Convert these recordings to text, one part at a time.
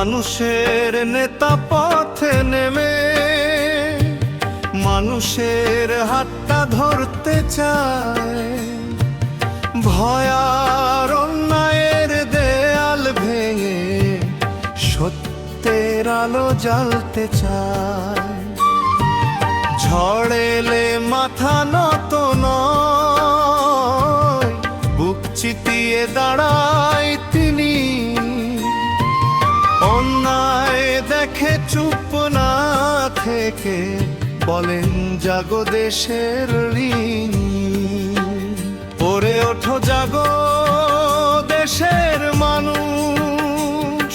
মানুষের নেতা পথে নেমে মানুষের হাতটা ধরতে চায়, ভয়ার অন্যায়ের দেয়াল ভেঙে সত্যের আলো জ্বালতে চায়। ঝড় এলে মাথা নত নয়, বুক চিতিয়ে দাঁড়ায় তিনি। অন্যায় দেখে চুপ না থেকে বলেন জাগো দেশের ঋণ। ওরে ওঠো জাগো দেশের মানুষ,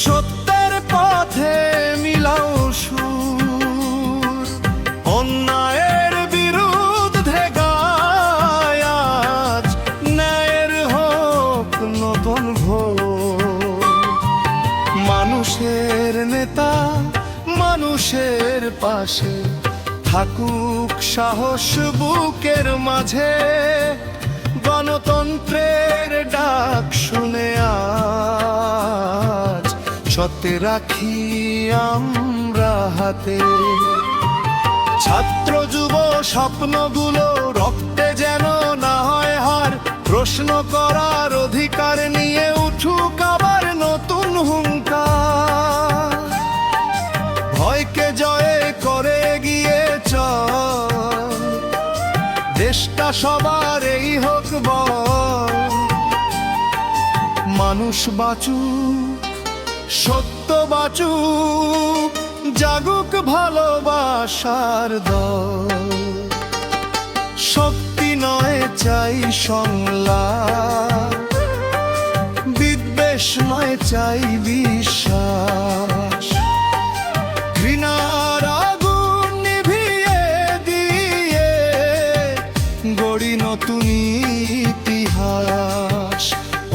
সত্যের পথে মিলাও সুর। অন্যায়ের বিরুদ্ধে গায় আজ ন্যায়ের হোক নতুন ভোর। মানুষের নেতা মানুষের পাশে থাকুক সাহস বুকের মাঝে। গণতন্ত্রের ডাক শুনে আজ সতে রাখি আমরা হাতে। ছাত্র যুব স্বপ্নগুলো রক্তে যেন না হয় হার। প্রশ্ন করার অধিকার নিয়ে উঠুক আবার নতুন হুঙ্কার। ভয়কে জয় করে গিয়ে চল, দেশটা সবার এই হোক বল। মানুষ বাঁচুক, সত্য বাঁচুক, জাগুক ভালোবাসার দল। শক্তি নয় চাই সংলাপ, বিদ্বেষ নয় চাই বিশ্বাস। ঘৃণার আগুন নিভিয়ে দিয়ে গড়ি নতুন ইতিহাস।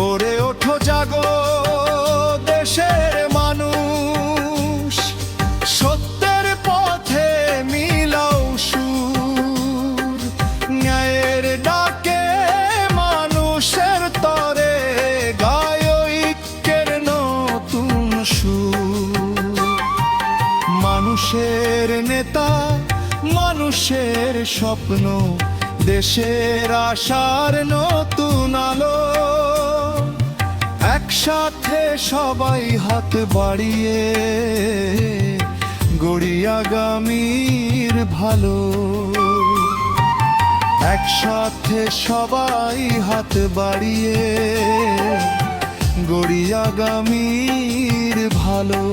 ওরে ওঠো জাগো দেশের মানুষ, সত্যের পথে মিলাও সুর। ন্যায়ের ডাকে মানুষের তরে গায় ঐক্যের নতুন সুর। মানুষের নেতা মানুষের স্বপ্ন, দেশের আশার নতুন আলো। একসাথে সবাই হাত বাড়িয়ে গড়ি আগামীর ভালো। একসাথে সবাই হাত বাড়িয়ে গড়ি আগামীর ভালো।